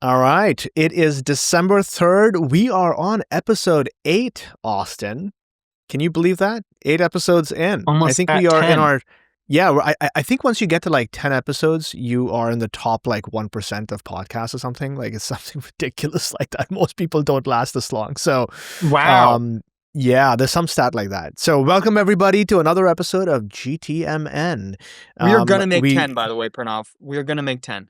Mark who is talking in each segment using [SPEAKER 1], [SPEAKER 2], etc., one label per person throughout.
[SPEAKER 1] All right. It is December 3rd. We are on episode 8, Austin. Can you believe that? 8 episodes in. I
[SPEAKER 2] Almost
[SPEAKER 1] think
[SPEAKER 2] at
[SPEAKER 1] we are
[SPEAKER 2] 10.
[SPEAKER 1] in our... Yeah, I think once you get to like 10 episodes, you are in the top like 1% of podcasts or something. Like it's something ridiculous like that. Most people don't last this long. So,
[SPEAKER 2] Wow.
[SPEAKER 1] yeah, there's some stat like that. So welcome everybody to another episode of GTMN.
[SPEAKER 2] We are going to make
[SPEAKER 1] We
[SPEAKER 2] 10, by the way, Pranav. We are going to make 10.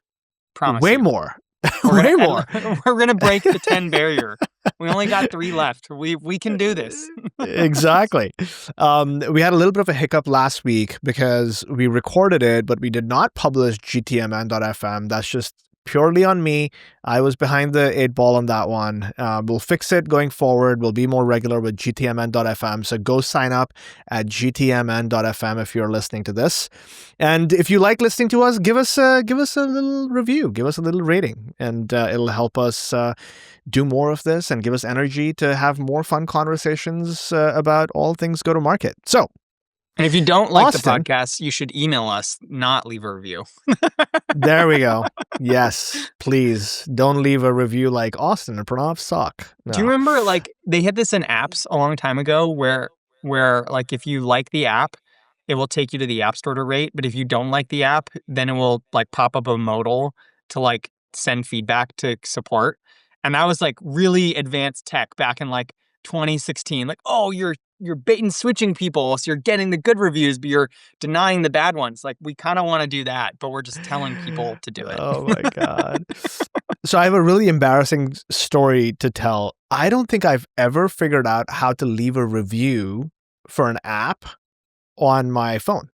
[SPEAKER 2] Promise
[SPEAKER 1] way
[SPEAKER 2] you.
[SPEAKER 1] more.
[SPEAKER 2] We're
[SPEAKER 1] Way
[SPEAKER 2] gonna,
[SPEAKER 1] more.
[SPEAKER 2] We're going to break the 10 barrier. We only got 3 left. We can do this.
[SPEAKER 1] Exactly. We had a little bit of a hiccup last week because we recorded it, but we did not publish GTMN.fm. That's just purely on me. I was behind the 8 ball on that one. We'll fix it going forward. We'll be more regular with GTMN.fm. So go sign up at GTMN.fm if you're listening to this. And if you like listening to us, give us a little review, give us a little rating, and it'll help us do more of this and give us energy to have more fun conversations about all things go to market. So,
[SPEAKER 2] And if you don't like
[SPEAKER 1] Austin,
[SPEAKER 2] the podcast, you should email us, not leave a review.
[SPEAKER 1] There we go. Yes, please don't leave a review like Austin and Pranav suck. No.
[SPEAKER 2] Do you remember like they had this in apps a long time ago where like if you like the app, it will take you to the app store to rate, but if you don't like the app, then it will like pop up a modal to like send feedback to support. And that was like really advanced tech back in like 2016. Like, oh, you're bait and switching people, so you're getting the good reviews, but you're denying the bad ones. Like, we kind of want to do that, but we're just telling people to do it.
[SPEAKER 1] Oh my God. So I have a really embarrassing story to tell. I don't think I've ever figured out how to leave a review for an app on my phone.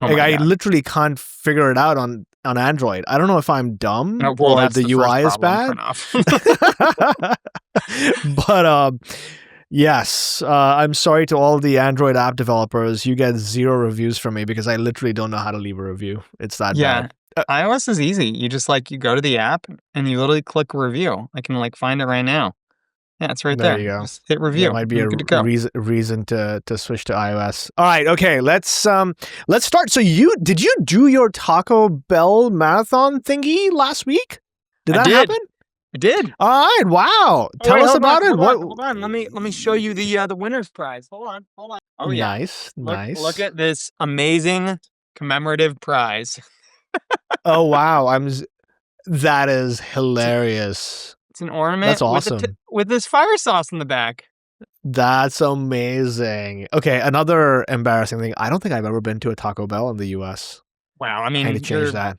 [SPEAKER 2] Oh
[SPEAKER 1] like
[SPEAKER 2] my
[SPEAKER 1] I
[SPEAKER 2] God.
[SPEAKER 1] literally can't figure it out on Android. I don't know if I'm dumb
[SPEAKER 2] No, well,
[SPEAKER 1] or
[SPEAKER 2] that's
[SPEAKER 1] the UI is
[SPEAKER 2] problem,
[SPEAKER 1] bad.
[SPEAKER 2] Pranav.
[SPEAKER 1] But yes, I'm sorry to all the Android app developers. You get 0 reviews from me because I literally don't know how to leave a review. It's that
[SPEAKER 2] Yeah.
[SPEAKER 1] bad.
[SPEAKER 2] iOS is easy. You just like you go to the app and you literally click review. I can like find it right now. Yeah, it's right
[SPEAKER 1] There
[SPEAKER 2] there.
[SPEAKER 1] you go.
[SPEAKER 2] Just hit review.
[SPEAKER 1] That might be
[SPEAKER 2] You're
[SPEAKER 1] a
[SPEAKER 2] good to go.
[SPEAKER 1] reason to switch to iOS. All right, okay, let's start. So did you do your Taco Bell marathon thingy last week? Did that happen?
[SPEAKER 2] I did.
[SPEAKER 1] All right, wow. Tell us about it.
[SPEAKER 2] Hold on. Let me show you the winner's prize. Hold on. Oh yeah.
[SPEAKER 1] Nice.
[SPEAKER 2] Look at this amazing commemorative prize.
[SPEAKER 1] Oh wow, that is hilarious.
[SPEAKER 2] It's an ornament.
[SPEAKER 1] That's awesome.
[SPEAKER 2] With this fire sauce in the back.
[SPEAKER 1] That's amazing. Okay, another embarrassing thing. I don't think I've ever been to a Taco Bell in the US.
[SPEAKER 2] Wow. I mean,
[SPEAKER 1] I had to change that.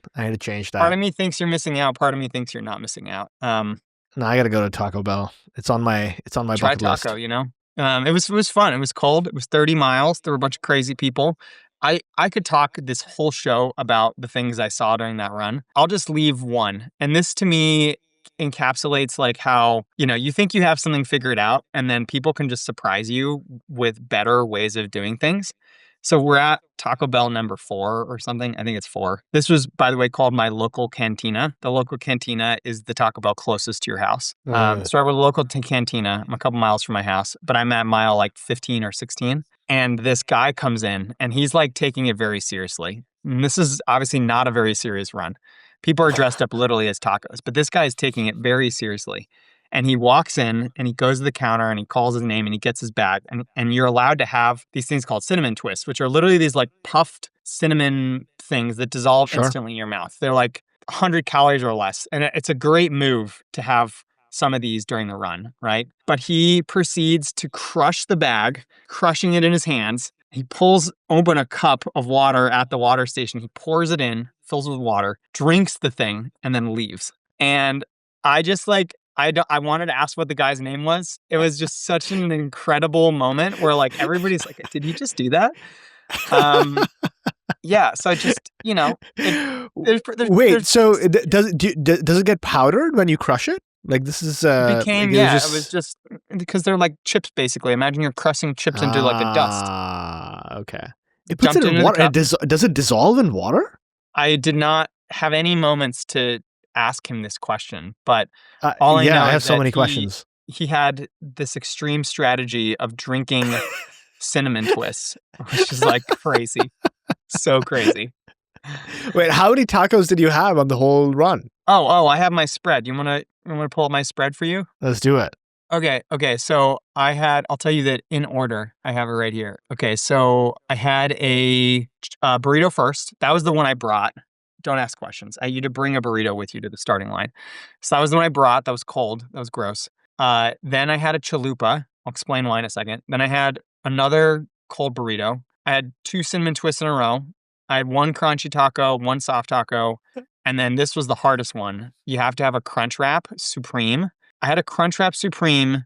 [SPEAKER 2] Part of me thinks you're missing out. Part of me thinks you're not missing out.
[SPEAKER 1] No, I got to go to Taco Bell. It's on my bucket list.
[SPEAKER 2] Try taco, you know? It was fun. It was cold. It was 30 miles. There were a bunch of crazy people. I could talk this whole show about the things I saw during that run. I'll just leave one. And this to me encapsulates like how, you think you have something figured out and then people can just surprise you with better ways of doing things. So we're at Taco Bell number 4 or something. I think it's 4. This was, by the way, called my local cantina. The local cantina is the Taco Bell closest to your house. Start with a local cantina. I'm a couple miles from my house, but I'm at mile like 15 or 16. And this guy comes in and he's like taking it very seriously. And this is obviously not a very serious run. People are dressed up literally as tacos, but this guy is taking it very seriously. And he walks in and he goes to the counter and he calls his name and he gets his bag. And you're allowed to have these things called cinnamon twists, which are literally these like puffed cinnamon things that dissolve instantly in your mouth. They're like 100 calories or less. And it's a great move to have some of these during the run, right? But he proceeds to crush the bag, crushing it in his hands. He pulls open a cup of water at the water station. He pours it in, fills it with water, drinks the thing, and then leaves. And I just like, I wanted to ask what the guy's name was. It was just such an incredible moment where like everybody's like, did he just do that? Yeah. So I just,
[SPEAKER 1] Wait, so does it get powdered when you crush it? Like this is
[SPEAKER 2] it was just because they're like chips basically. Imagine you're crushing chips into like a dust.
[SPEAKER 1] Okay. It puts it in water. Does it dissolve in water?
[SPEAKER 2] I did not have any moments to ask him this question, but all I know
[SPEAKER 1] I have
[SPEAKER 2] is
[SPEAKER 1] so
[SPEAKER 2] that
[SPEAKER 1] many questions.
[SPEAKER 2] He had this extreme strategy of drinking cinnamon twists, which is like crazy. So crazy.
[SPEAKER 1] Wait, how many tacos did you have on the whole run?
[SPEAKER 2] I have my spread. You wanna pull up my spread for you?
[SPEAKER 1] Let's do it.
[SPEAKER 2] Okay, so I'll tell you that in order. I have it right here. Okay, so I had a burrito first. That was the one I brought. Don't ask questions. I You to bring a burrito with you to the starting line. So that was the one I brought. That was cold. That was gross. Then I had a chalupa. I'll explain why in a second. Then I had another cold burrito. I had 2 cinnamon twists in a row. I had 1 crunchy taco, 1 soft taco, and then this was the hardest one. You have to have a Crunch Wrap Supreme. I had a Crunchwrap Supreme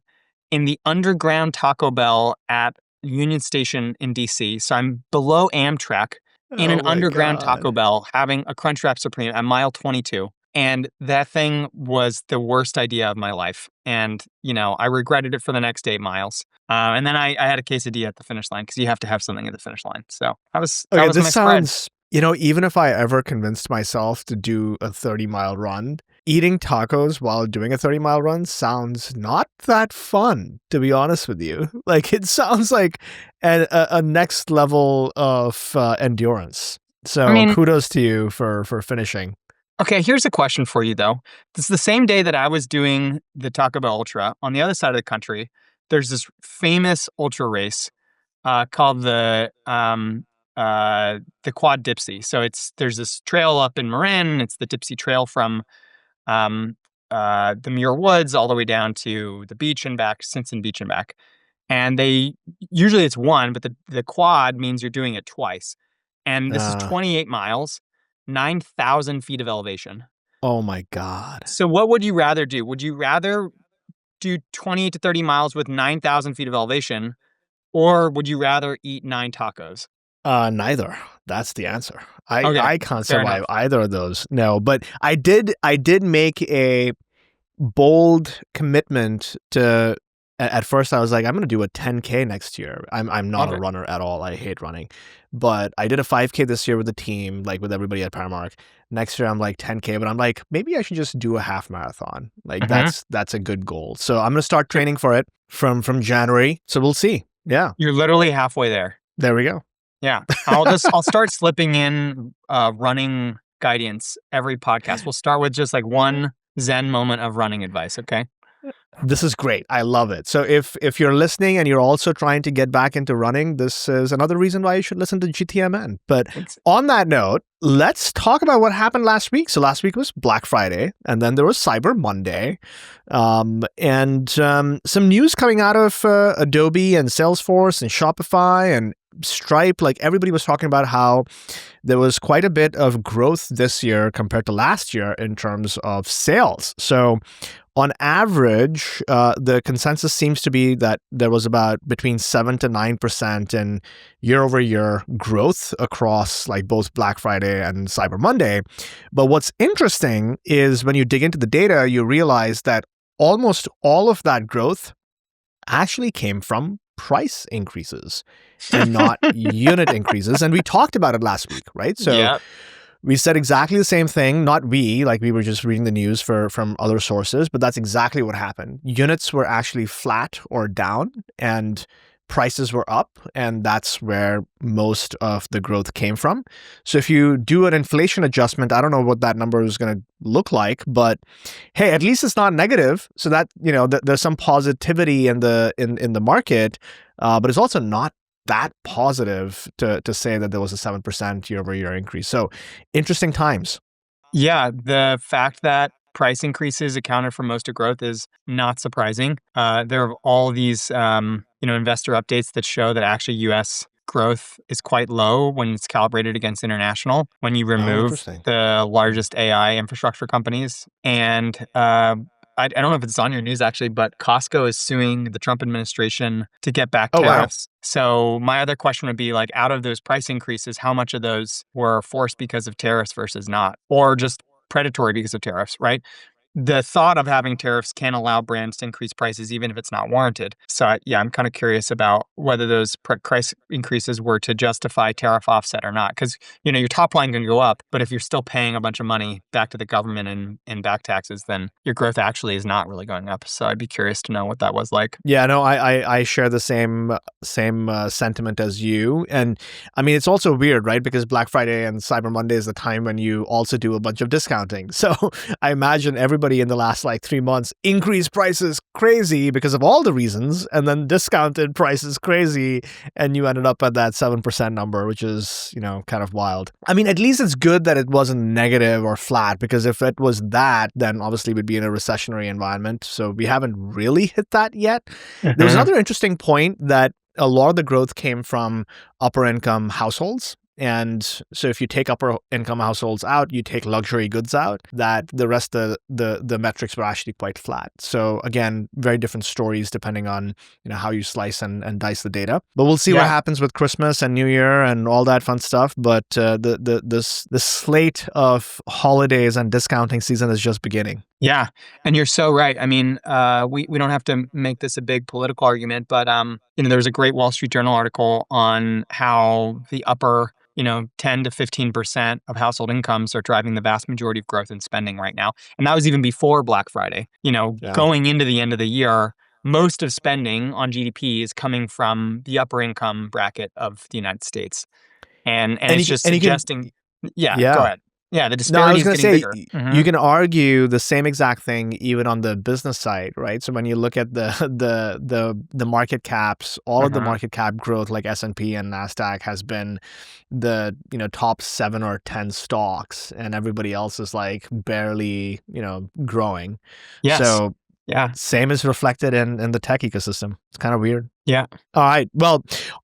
[SPEAKER 2] in the underground Taco Bell at Union Station in DC. So I'm below Amtrak in an
[SPEAKER 1] Oh my
[SPEAKER 2] underground Taco
[SPEAKER 1] God.
[SPEAKER 2] Bell having a Crunchwrap Supreme at mile 22. And that thing was the worst idea of my life. And, I regretted it for the next 8 miles. And then I had a quesadilla at the finish line because you have to have something at the finish line. So that
[SPEAKER 1] Okay,
[SPEAKER 2] was
[SPEAKER 1] this
[SPEAKER 2] my spread.
[SPEAKER 1] sounds, even if I ever convinced myself to do a 30-mile run, eating tacos while doing a 30-mile run sounds not that fun, to be honest with you. Like, it sounds like a next level of endurance.
[SPEAKER 2] I
[SPEAKER 1] So
[SPEAKER 2] mean,
[SPEAKER 1] kudos to you for finishing.
[SPEAKER 2] okay, here's a question for you though. This is the same day that I was doing the Taco Bell Ultra. On the other side of the country, there's this famous ultra race called the Quad Dipsy. So there's this trail up in Marin. It's the Dipsy Trail from um, the Muir Woods all the way down to the beach and back, Simpson Beach and back. And usually it's one, but the quad means you're doing it twice. And this is
[SPEAKER 1] Uh,
[SPEAKER 2] 28 miles, 9,000 feet of elevation.
[SPEAKER 1] oh my God.
[SPEAKER 2] So what would you rather do? Would you rather do 28 to 30 miles with 9,000 feet of elevation, or would you rather eat 9 tacos?
[SPEAKER 1] Neither. That's the answer. I
[SPEAKER 2] Okay,
[SPEAKER 1] I can't
[SPEAKER 2] fair
[SPEAKER 1] survive
[SPEAKER 2] enough.
[SPEAKER 1] either of those. No, but I did make a bold commitment to. At first, I was like, I'm going to do a 10K next year. I'm not
[SPEAKER 2] Love
[SPEAKER 1] a
[SPEAKER 2] it.
[SPEAKER 1] runner at all. I hate running, but I did a 5K this year with the team, like with everybody at Paramark. Next year, I'm like 10K, but I'm like, maybe I should just do a half marathon. Like
[SPEAKER 2] Mhm.
[SPEAKER 1] that's a good goal. So I'm going to start training for it from January. So we'll see. Yeah,
[SPEAKER 2] You're literally halfway there.
[SPEAKER 1] there we go.
[SPEAKER 2] Yeah. I'll start slipping in running guidance every podcast. We'll start with just like one Zen moment of running advice, okay?
[SPEAKER 1] This is great. I love it. So if you're listening and you're also trying to get back into running, this is another reason why you should listen to GTMN. But
[SPEAKER 2] It's
[SPEAKER 1] on that note, let's talk about what happened last week. So last week was Black Friday, and then there was Cyber Monday, and some news coming out of Adobe and Salesforce and Shopify and Stripe. Like, everybody was talking about how there was quite a bit of growth this year compared to last year in terms of sales. So on average, the consensus seems to be that there was about between 7 to 9% in year-over-year growth across like both Black Friday and Cyber Monday. But what's interesting is when you dig into the data, you realize that almost all of that growth actually came from price increases and not unit increases. And we talked about it last week, right? So
[SPEAKER 2] yeah.
[SPEAKER 1] we said exactly the same thing. Not we, like we were just reading the news from other sources, but that's exactly what happened. Units were actually flat or down, and prices were up, and that's where most of the growth came from. So if you do an inflation adjustment, I don't know what that number is going to look like, but hey, at least it's not negative. So that, there's some positivity in the market, but it's also not that positive to say that there was a 7% year-over-year increase. So interesting times.
[SPEAKER 2] Yeah, the fact that price increases accounted for most of growth is not surprising. There are all these, investor updates that show that actually U.S. growth is quite low when it's calibrated against international, when you
[SPEAKER 1] Oh,
[SPEAKER 2] remove
[SPEAKER 1] interesting.
[SPEAKER 2] the largest AI infrastructure companies. And I don't know if it's on your news actually, but Costco is suing the Trump administration to get back
[SPEAKER 1] Oh, wow.
[SPEAKER 2] tariffs. So my other question would be like, out of those price increases, how much of those were forced because of tariffs versus not, or just predatory because of tariffs, right? the thought of having tariffs can allow brands to increase prices even if it's not warranted. So yeah, I'm kind of curious about whether those price increases were to justify tariff offset or not. Because your top line can go up, but if you're still paying a bunch of money back to the government and back taxes, then your growth actually is not really going up. So I'd be curious to know what that was like.
[SPEAKER 1] Yeah, no, I share the same sentiment as you, and I mean it's also weird, right? Because Black Friday and Cyber Monday is the time when you also do a bunch of discounting. So I imagine everybody in the last like 3 months increased prices crazy because of all the reasons, and then discounted prices crazy, and you ended up at that 7% number, which is kind of wild. I mean, at least it's good that it wasn't negative or flat, because if it was that, then obviously we'd be in a recessionary environment. So we haven't really hit that yet. There was
[SPEAKER 2] Mhm.
[SPEAKER 1] another interesting point that a lot of the growth came from upper income households. And so if you take upper income households out, you take luxury goods out, that the rest of the metrics were actually quite flat. So again, very different stories depending on how you slice and dice the data. But we'll see what
[SPEAKER 2] Yeah.
[SPEAKER 1] happens with Christmas and New Year and all that fun stuff. But the slate of holidays and discounting season is just beginning.
[SPEAKER 2] Yeah, and you're so right. I mean, we don't have to make this a big political argument, but there was a great Wall Street Journal article on how the upper, 10 to 15% of household incomes are driving the vast majority of growth in spending right now, and that was even before Black Friday.
[SPEAKER 1] Yeah.
[SPEAKER 2] Going into the end of the year, most of spending on GDP is coming from the upper income bracket of the United States, and
[SPEAKER 1] And
[SPEAKER 2] it's
[SPEAKER 1] you
[SPEAKER 2] just
[SPEAKER 1] and you can
[SPEAKER 2] suggesting. Yeah, go
[SPEAKER 1] yeah.
[SPEAKER 2] ahead. Yeah, the
[SPEAKER 1] No, I
[SPEAKER 2] disparity
[SPEAKER 1] was
[SPEAKER 2] is
[SPEAKER 1] going to
[SPEAKER 2] getting
[SPEAKER 1] say
[SPEAKER 2] bigger.
[SPEAKER 1] you can argue the same exact thing even on the business side, right? So when you look at the the market caps, all of the
[SPEAKER 2] Hmm.
[SPEAKER 1] market cap growth like S&P and Nasdaq has been the, top 7 or 10 stocks, and everybody else is like barely, growing.
[SPEAKER 2] Yes.
[SPEAKER 1] So
[SPEAKER 2] Yeah.
[SPEAKER 1] same is reflected in the tech ecosystem. It's kind of weird.
[SPEAKER 2] Yeah.
[SPEAKER 1] All right. Well,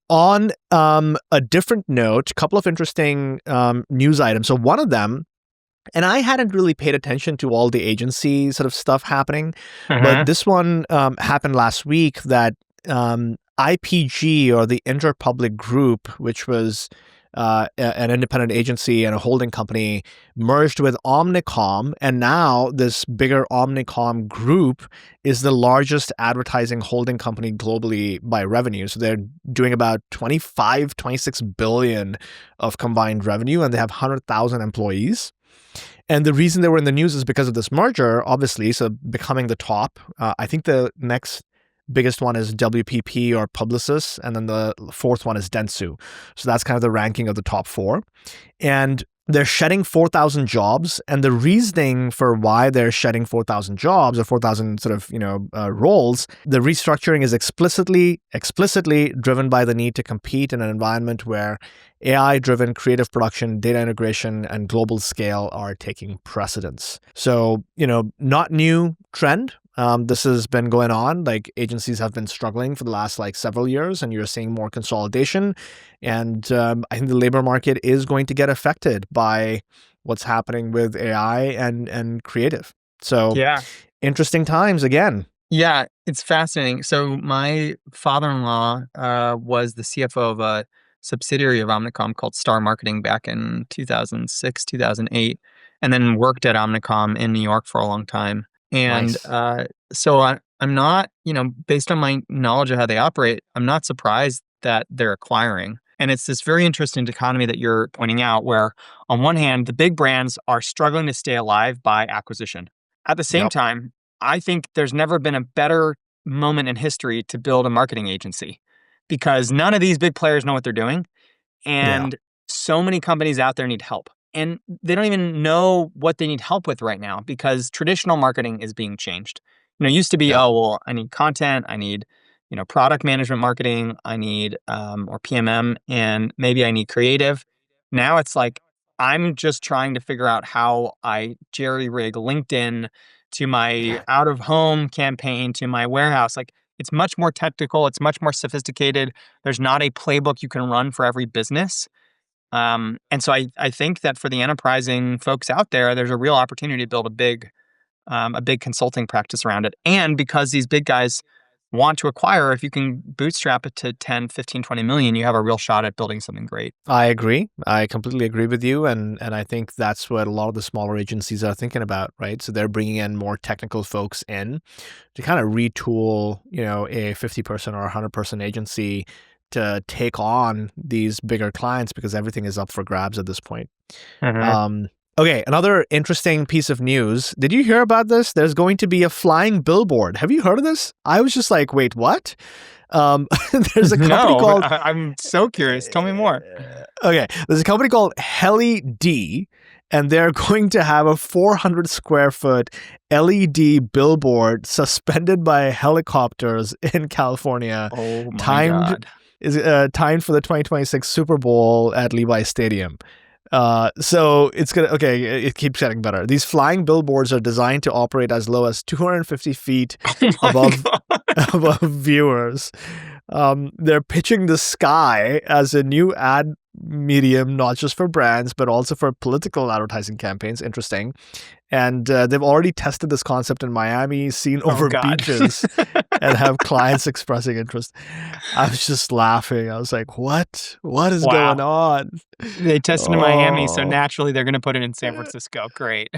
[SPEAKER 1] on a different note, a couple of interesting news items. So one of them, and I hadn't really paid attention to all the agency sort of stuff happening, but
[SPEAKER 2] Uh-huh.
[SPEAKER 1] this one happened last week that IPG, or the Interpublic Group, which was an independent agency and a holding company, merged with Omnicom, and now this bigger Omnicom group is the largest advertising holding company globally by revenue. So they're doing about 25, 26 billion of combined revenue, and they have 100,000 employees. And the reason they were in the news is because of this merger, obviously. So becoming the top. I think the next biggest one is WPP or Publicis, and then the fourth one is Dentsu. So that's kind of the ranking of the top four. And they're shedding 4,000 jobs, and the reasoning for why they're shedding 4,000 jobs or 4,000 sort of roles, the restructuring is explicitly driven by the need to compete in an environment where AI-driven creative production, data integration, and global scale are taking precedence. So not new trend. This has been going on. Like, agencies have been struggling for the last like several years, and you're seeing more consolidation. And I think the labor market is going to get affected by what's happening with AI and creative. So
[SPEAKER 2] Yeah.
[SPEAKER 1] interesting times again.
[SPEAKER 2] Yeah, it's fascinating. So my father-in-law was the CFO of a subsidiary of Omnicom called Star Marketing back in 2006, 2008, and then worked at Omnicom in New York for a long time. And
[SPEAKER 1] Nice.
[SPEAKER 2] so I'm not, based on my knowledge of how they operate, I'm not surprised that they're acquiring. And it's this very interesting dichotomy that you're pointing out, where on one hand, the big brands are struggling to stay alive by acquisition. At the same
[SPEAKER 1] Yep.
[SPEAKER 2] time, I think there's never been a better moment in history to build a marketing agency, because none of these big players know what they're doing.
[SPEAKER 1] Yeah.
[SPEAKER 2] And so many companies out there need help. And they don't even know what they need help with right now, because traditional marketing is being changed. It used to be,
[SPEAKER 1] Yep.
[SPEAKER 2] oh, well, I need content, I need, product management marketing, I need, or PMM, and maybe I need creative. Now it's like, I'm just trying to figure out how I jerry rig LinkedIn to my out of home campaign to my warehouse. Like, it's much more technical, it's much more sophisticated. There's not a playbook you can run for every business. And so I think that for the enterprising folks out there, there's a real opportunity to build a big consulting practice around it. And because these big guys want to acquire, if you can bootstrap it to 10, 15, 20 million, you have a real shot at building something great.
[SPEAKER 1] I agree. I completely agree with you, and I think that's what a lot of the smaller agencies are thinking about, right? So they're bringing in more technical folks in to kind of retool, a 50-person or 100-person agency to take on these bigger clients because everything is up for grabs at this point.
[SPEAKER 2] Mhm.
[SPEAKER 1] Okay, another interesting piece of news. Did you hear about this? There's going to be a flying billboard. Have you heard of this? I was just like, wait, what? There's a company
[SPEAKER 2] No, but
[SPEAKER 1] called
[SPEAKER 2] I'm so curious. Tell me more.
[SPEAKER 1] okay, there's a company called HeliD, and they're going to have a 400 square foot LED billboard suspended by helicopters in California,
[SPEAKER 2] Oh my
[SPEAKER 1] timed
[SPEAKER 2] God.
[SPEAKER 1] timed for the 2026 Super Bowl at Levi's Stadium. So it's gonna okay. It keeps getting better. These flying billboards are designed to operate as low as 250 feet
[SPEAKER 2] Oh my
[SPEAKER 1] above
[SPEAKER 2] God.
[SPEAKER 1] above viewers. They're pitching the sky as a new ad medium, not just for brands, but also for political advertising campaigns. Interesting. And they've already tested this concept in Miami, seen
[SPEAKER 2] Oh
[SPEAKER 1] over
[SPEAKER 2] God.
[SPEAKER 1] beaches, and have clients expressing interest. I was just laughing. I was like, what? What is going
[SPEAKER 2] Wow.
[SPEAKER 1] on?
[SPEAKER 2] They tested in Miami, so
[SPEAKER 1] Oh.
[SPEAKER 2] naturally they're gonna put it in San Francisco. Great.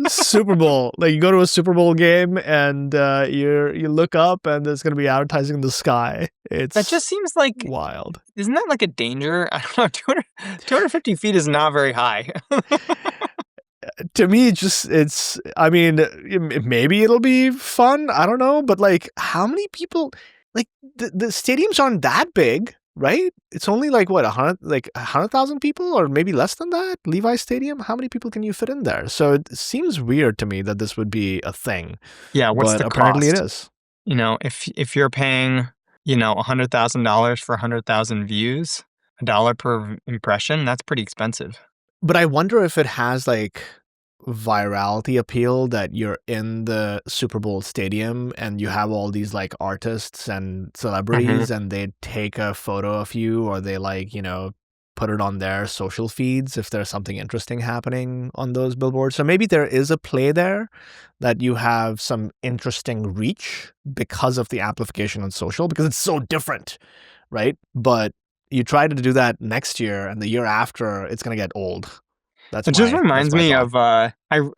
[SPEAKER 1] Super Bowl. Like you go to a Super Bowl game and you look up and there's gonna be advertising in the sky.
[SPEAKER 2] That
[SPEAKER 1] It's
[SPEAKER 2] just seems like,
[SPEAKER 1] wild.
[SPEAKER 2] isn't that like a danger? I don't know. 250 feet is not very high.
[SPEAKER 1] To me, I mean, maybe it'll be fun. I don't know. But like, how many people, like the stadiums aren't that big, right? It's only like what, 100,000 people or maybe less than that. Levi's Stadium. How many people can you fit in there? So it seems weird to me that this would be a thing,
[SPEAKER 2] Yeah, what's
[SPEAKER 1] but
[SPEAKER 2] the
[SPEAKER 1] apparently it
[SPEAKER 2] cost?
[SPEAKER 1] is.
[SPEAKER 2] If you're paying, $100,000 for 100,000 views, a dollar per impression, that's pretty expensive.
[SPEAKER 1] But I wonder if it has like virality appeal that you're in the Super Bowl stadium and you have all these like artists and
[SPEAKER 2] Mhm.
[SPEAKER 1] celebrities and they take a photo of you or they like, put it on their social feeds if there's something interesting happening on those billboards. So maybe there is a play there that you have some interesting reach because of the amplification on social because it's so different, right? But you try to do that next year and the year after, it's going to get old. That's
[SPEAKER 2] It just
[SPEAKER 1] that's
[SPEAKER 2] reminds
[SPEAKER 1] my
[SPEAKER 2] me
[SPEAKER 1] thought.
[SPEAKER 2] of,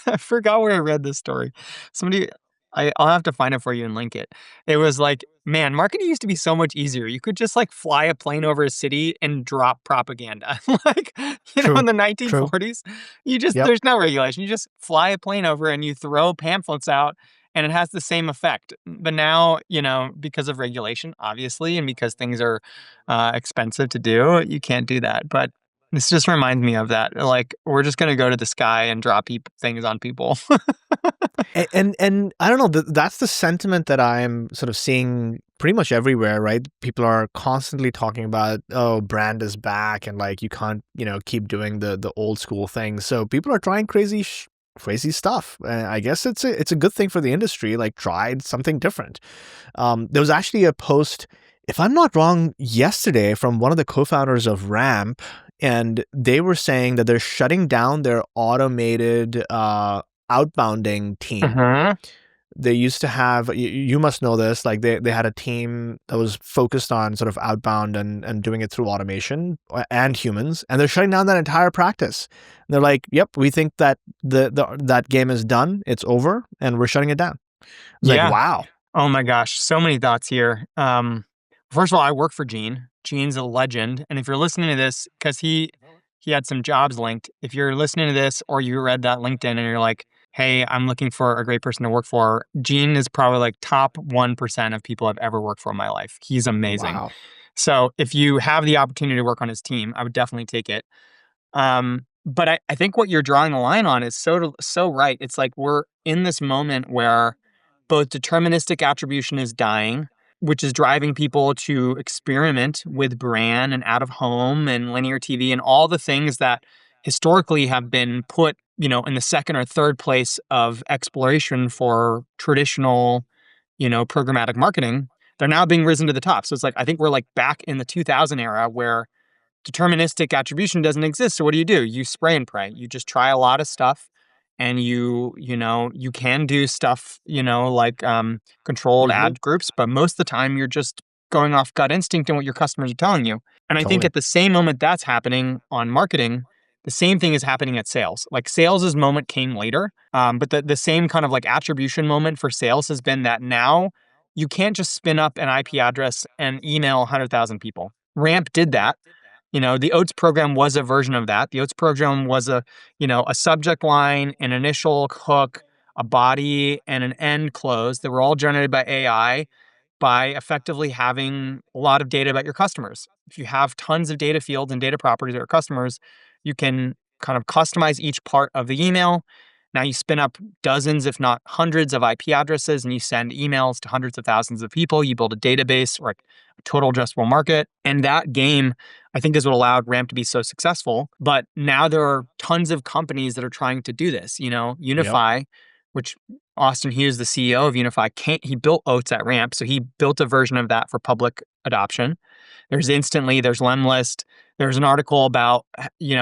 [SPEAKER 2] I forgot where I read this story. Somebody I'll have to find it for you and link it. It was like, man, marketing used to be so much easier. You could just, like, fly a plane over a city and drop propaganda. Like, in
[SPEAKER 1] True.
[SPEAKER 2] the
[SPEAKER 1] True.
[SPEAKER 2] 1940s,
[SPEAKER 1] Yep.
[SPEAKER 2] there's no regulation. You just fly a plane over and you throw pamphlets out, and it has the same effect. But now, because of regulation, obviously, and because things are, expensive to do, you can't do that. But this just reminds me of that. Like, we're just gonna go to the sky and drop things on people.
[SPEAKER 1] And I don't know, that's the sentiment that I'm sort of seeing pretty much everywhere, right? People are constantly talking about, oh, brand is back and like you can't, keep doing the old school things. So people are trying crazy stuff. And I guess it's a good thing for the industry, like tried something different. There was actually a post, if I'm not wrong, yesterday from one of the co-founders of Ramp, and they were saying that they're shutting down their automated outbounding team.
[SPEAKER 2] Mhm.
[SPEAKER 1] They used to have, you must know this, like they had a team that was focused on sort of outbound and doing it through automation and humans, and they're shutting down that entire practice. And they're like, yep, we think that that game is done, it's over, and we're shutting it down. It's like,
[SPEAKER 2] Yeah.
[SPEAKER 1] wow.
[SPEAKER 2] Oh my gosh, so many thoughts here. First of all, I work for Gene. Gene's a legend, and if you're listening to this, because he had some jobs linked. If you're listening to this or you read that LinkedIn and you're like, "Hey, I'm looking for a great person to work for," Gene is probably like top 1% of people I've ever worked for in my life. He's amazing.
[SPEAKER 1] Wow.
[SPEAKER 2] So if you have the opportunity to work on his team, I would definitely take it. But I think what you're drawing the line on is so right. It's like we're in this moment where both deterministic attribution is dying, which is driving people to experiment with brand and out of home and linear TV and all the things that historically have been put, in the second or third place of exploration for traditional, programmatic marketing. They're now being risen to the top. So it's like I think we're like back in the 2000 era where deterministic attribution doesn't exist. So what do? You spray and pray. You just try a lot of stuff and you can do stuff, like controlled
[SPEAKER 1] Hmm.
[SPEAKER 2] ad groups, but most of the time you're just going off gut instinct and what your customers are telling you. And I think
[SPEAKER 1] Totally.
[SPEAKER 2] at the same moment that's happening on marketing, the same thing is happening at sales. Like sales's moment came later, but the same kind of like attribution moment for sales has been that now you can't just spin up an IP address and email 100,000 people. Ramp did that. The Oats program was a version of that. The Oats program was a subject line, an initial hook, a body, and an end close that were all generated by AI by effectively having a lot of data about your customers. If you have tons of data fields and data properties of your customers, you can kind of customize each part of the email. Now you spin up dozens, if not hundreds, of IP addresses and you send emails to hundreds of thousands of people. You build a database or a total addressable market. And that game, I think, is what allowed Ramp to be so successful. But now there are tons of companies that are trying to do this.
[SPEAKER 1] Yep.
[SPEAKER 2] Unify, which Austin Hughes, the CEO of Unify, he built Oats at Ramp. So he built a version of that for public adoption. There's Instantly, there's Lemlist. There's an article about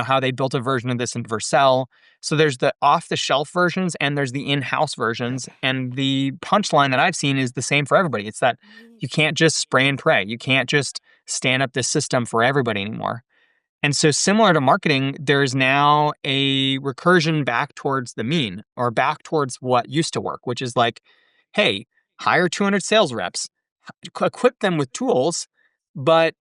[SPEAKER 2] how they built a version of this in Vercel. So there's the off-the-shelf versions and there's the in-house versions. And the punchline that I've seen is the same for everybody. It's that you can't just spray and pray. You can't just stand up this system for everybody anymore. And so similar to marketing, there's now a recursion back towards the mean or back towards what used to work, which is like, hey, hire 200 sales reps, equip them with tools, but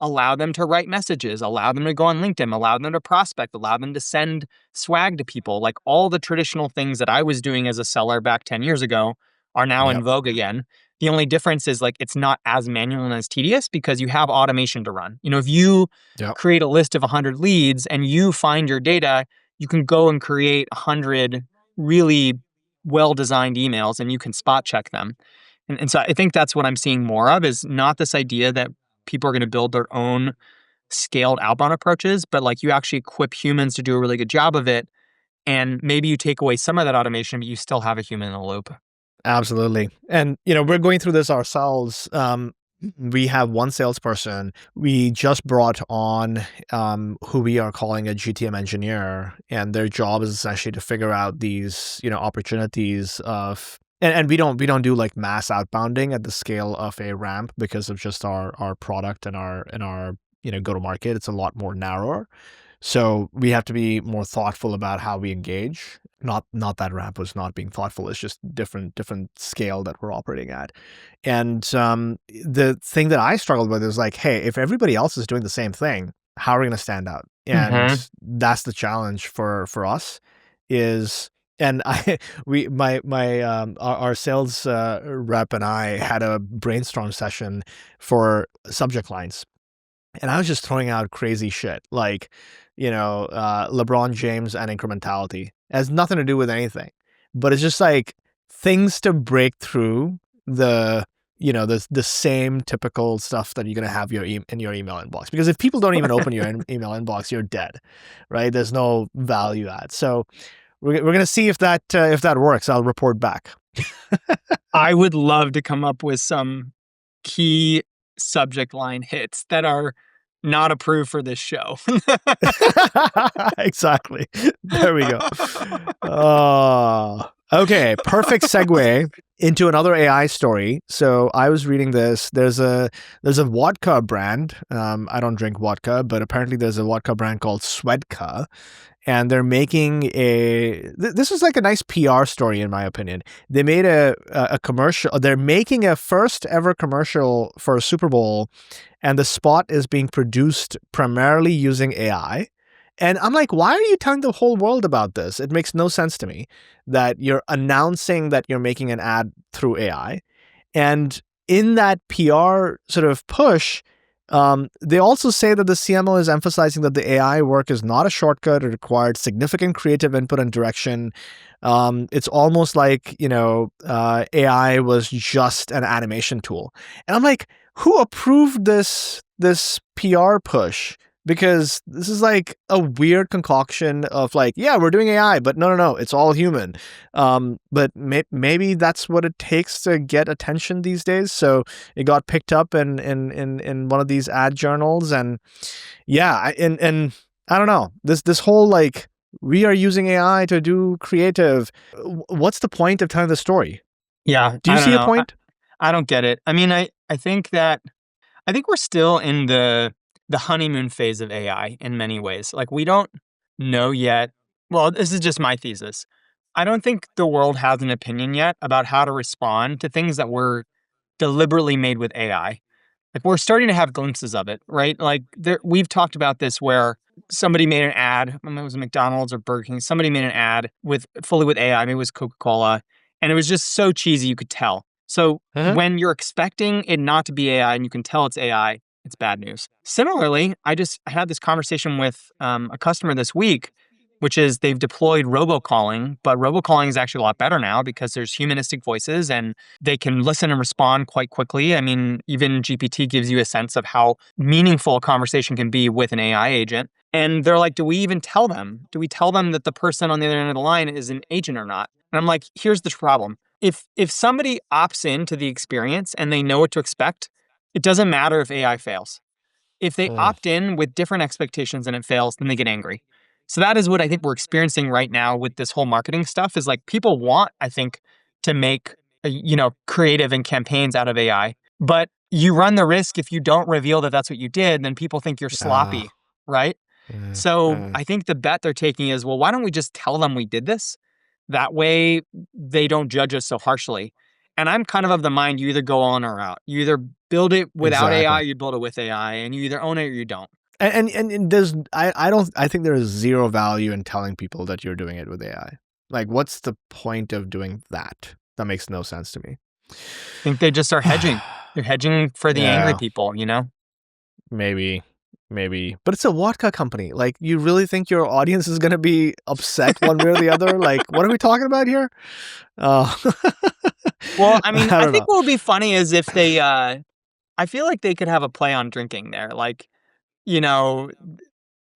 [SPEAKER 2] allow them to write messages, allow them to go on LinkedIn, allow them to prospect, allow them to send swag to people. Like all the traditional things that I was doing as a seller back 10 years ago are now in
[SPEAKER 1] Yep.
[SPEAKER 2] vogue again. The only difference is like it's not as manual and as tedious because you have automation to run. If you
[SPEAKER 1] Yep.
[SPEAKER 2] create a list of 100 leads and you find your data, you can go and create 100 really well-designed emails and you can spot check them. And so I think that's what I'm seeing more of is not this idea that people are going to build their own scaled outbound approaches, but like you actually equip humans to do a really good job of it. And maybe you take away some of that automation, but you still have a human in the loop.
[SPEAKER 1] Absolutely. And, we're going through this ourselves. We have one salesperson. We just brought on who we are calling a GTM engineer, and their job is essentially to figure out these, opportunities of, and we don't do like mass outbounding at the scale of a Ramp because of just our product and our go to market. It's a lot more narrower. So we have to be more thoughtful about how we engage. Not that Ramp was not being thoughtful. It's just different scale that we're operating at. And the thing that I struggled with is like, hey, if everybody else is doing the same thing, how are we going to stand out? And
[SPEAKER 2] Mm-hmm.
[SPEAKER 1] that's the challenge for us. Is and I we my our sales rep and I had a brainstorm session for subject lines. And I was just throwing out crazy shit like, LeBron James and incrementality. It has nothing to do with anything, but it's just like things to break through the, the same typical stuff that you're gonna have in your email inbox. Because if people don't even open your email inbox, you're dead, right? There's no value add. So we're gonna see if that works. I'll report back.
[SPEAKER 2] I would love to come up with some key subject line hits that are not approved for this show.
[SPEAKER 1] Exactly. There we go. Oh, okay. Perfect segue into another AI story. So I was reading this. There's a vodka brand. I don't drink vodka, but apparently there's a vodka brand called Svedka, and they're making this is like a nice PR story in my opinion. They made a commercial. They're making a first ever commercial for a Super Bowl, and the spot is being produced primarily using AI. And I'm like, why are you telling the whole world about this? It makes no sense to me that you're announcing that you're making an ad through AI. And in that PR sort of push, they also say that the CMO is emphasizing that the AI work is not a shortcut. It required significant creative input and direction. It's almost like, AI was just an animation tool. And I'm like, who approved this PR push? Because this is like a weird concoction of like, yeah, we're doing AI, but no, it's all human. But maybe that's what it takes to get attention these days. So it got picked up in one of these ad journals, and yeah, and I don't know, this whole like we are using AI to do creative. What's the point of telling the story?
[SPEAKER 2] Yeah,
[SPEAKER 1] Do you
[SPEAKER 2] I don't
[SPEAKER 1] see a
[SPEAKER 2] know.
[SPEAKER 1] point?
[SPEAKER 2] I don't get it. I mean, I think we're still in the honeymoon phase of AI in many ways. Like we don't know yet. Well, this is just my thesis. I don't think the world has an opinion yet about how to respond to things that were deliberately made with AI. Like we're starting to have glimpses of it, right? Like we've talked about this where somebody made an ad, I don't know, it was McDonald's or Burger King, somebody made an ad with fully with AI, maybe it was Coca-Cola, and it was just so cheesy you could tell. So
[SPEAKER 1] Uh-huh.
[SPEAKER 2] when you're expecting it not to be AI and you can tell it's AI, it's bad news. Similarly, I had this conversation with a customer this week, which is they've deployed robocalling, but robocalling is actually a lot better now because there's humanistic voices and they can listen and respond quite quickly. I mean, even GPT gives you a sense of how meaningful a conversation can be with an AI agent. And they're like, do we even tell them? Do we tell them that the person on the other end of the line is an agent or not? And I'm like, here's the problem. If somebody opts into the experience and they know what to expect, it doesn't matter if AI fails. If they
[SPEAKER 1] Mm.
[SPEAKER 2] opt in with different expectations and it fails, then they get angry. So that is what I think we're experiencing right now with this whole marketing stuff is like people want, I think, to make, creative and campaigns out of AI. But you run the risk if you don't reveal that that's what you did, then people think you're
[SPEAKER 1] Ah,
[SPEAKER 2] sloppy, right?
[SPEAKER 1] mm,
[SPEAKER 2] So
[SPEAKER 1] mm.
[SPEAKER 2] I think the bet they're taking is, well, why don't we just tell them we did this? That way they don't judge us so harshly. And I'm kind of the mind you either go on or out. You either build it without AI,
[SPEAKER 1] Exactly.
[SPEAKER 2] you build it with AI, and you either own it or you don't.
[SPEAKER 1] And there's I think there is zero value in telling people that you're doing it with AI. Like, what's the point of doing that? That makes no sense to me.
[SPEAKER 2] I think they just are hedging. They're hedging for the angry
[SPEAKER 1] Yeah,
[SPEAKER 2] people, you know?
[SPEAKER 1] maybe, maybe. But it's a vodka company. Like, you really think your audience is gonna be upset one way or the other? Like, what are we talking about here? Uh,
[SPEAKER 2] Well, I mean,
[SPEAKER 1] I
[SPEAKER 2] I
[SPEAKER 1] don't
[SPEAKER 2] think
[SPEAKER 1] know.
[SPEAKER 2] what would be funny is if they I feel like they could have a play on drinking there. Like, you know,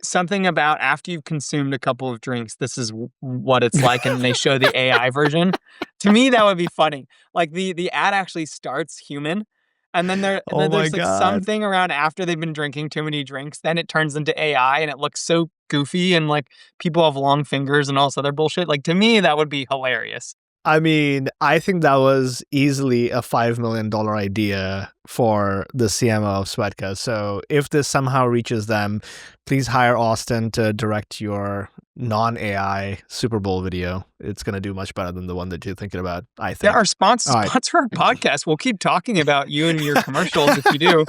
[SPEAKER 2] something about after you've consumed a couple of drinks, this is what it's like, and they show the AI version. To me, that would be funny. Like the ad actually starts human, and
[SPEAKER 1] Oh
[SPEAKER 2] then
[SPEAKER 1] my
[SPEAKER 2] there's like
[SPEAKER 1] god.
[SPEAKER 2] something around after they've been drinking too many drinks. Then it turns into AI, and it looks so goofy, and like people have long fingers and all this other bullshit. Like to me, that would be hilarious.
[SPEAKER 1] I mean, I think that was easily a $5 million idea for the CMO of Swetka. So if this somehow reaches them, please hire Austin to direct your non-AI Super Bowl video. It's going to do much better than the one that you're thinking about, I
[SPEAKER 2] Yeah,
[SPEAKER 1] think. All right.
[SPEAKER 2] sponsor our podcast. We'll keep talking about you and your commercials if you do.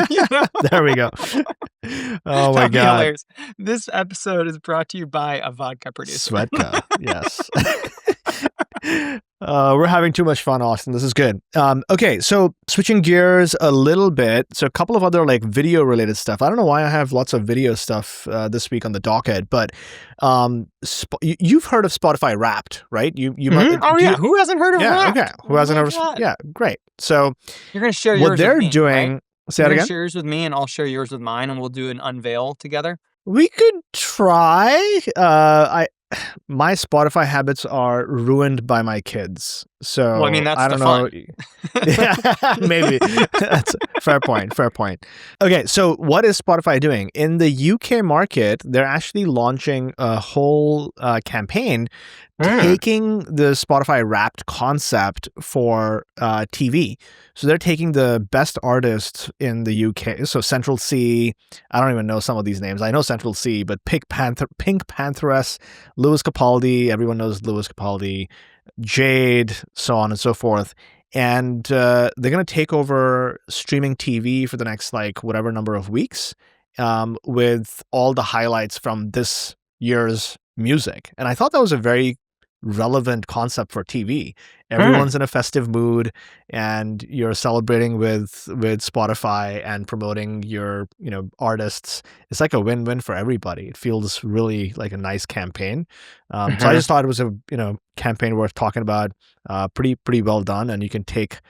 [SPEAKER 2] You know?
[SPEAKER 1] There we go. Oh my
[SPEAKER 2] That'd be
[SPEAKER 1] God.
[SPEAKER 2] hilarious. This episode is brought to you by a vodka producer.
[SPEAKER 1] Swetka. Yes. We're having too much fun, Austin. This is good. Okay, so switching gears a little bit. So a couple of other like video related stuff. I don't know why I have lots of video stuff this week on the docket, but you've heard of Spotify Wrapped, right? You
[SPEAKER 2] Mhm. Oh
[SPEAKER 1] do
[SPEAKER 2] yeah,
[SPEAKER 1] you,
[SPEAKER 2] who hasn't heard of
[SPEAKER 1] yeah, okay.
[SPEAKER 2] Wrapped?
[SPEAKER 1] Who
[SPEAKER 2] Oh
[SPEAKER 1] hasn't
[SPEAKER 2] my
[SPEAKER 1] ever?
[SPEAKER 2] god!
[SPEAKER 1] Yeah, great. So
[SPEAKER 2] You're gonna share
[SPEAKER 1] what
[SPEAKER 2] yours with
[SPEAKER 1] they're
[SPEAKER 2] me, right?
[SPEAKER 1] doing. Say
[SPEAKER 2] You're
[SPEAKER 1] that
[SPEAKER 2] gonna
[SPEAKER 1] again.
[SPEAKER 2] share yours with me, and I'll share yours with mine, and we'll do an unveil together.
[SPEAKER 1] We could try. I My Spotify habits are ruined by my kids.
[SPEAKER 2] Well, I mean
[SPEAKER 1] So
[SPEAKER 2] that's
[SPEAKER 1] I
[SPEAKER 2] the
[SPEAKER 1] don't know.
[SPEAKER 2] fun.
[SPEAKER 1] Yeah, maybe. That's a fair point. Fair point. Okay, so what is Spotify doing? In the UK market, they're actually launching a whole campaign
[SPEAKER 2] Mm.
[SPEAKER 1] taking the Spotify Wrapped concept for TV. So they're taking the best artists in the UK. So Central C, I don't even know some of these names. I know Central C, but Pink Pantheress, Lewis Capaldi, everyone knows Lewis Capaldi, Jade, so on and so forth. And they're going to take over streaming TV for the next, like, whatever number of weeks with all the highlights from this year's music. And I thought that was a very relevant concept for TV.
[SPEAKER 2] Mm.
[SPEAKER 1] Everyone's in a festive mood and you're celebrating with Spotify and promoting your, artists. It's like a win-win for everybody. It feels really like a nice campaign. So I
[SPEAKER 2] Mhm.
[SPEAKER 1] just thought it was a, campaign worth talking about. Pretty well done. And you can take,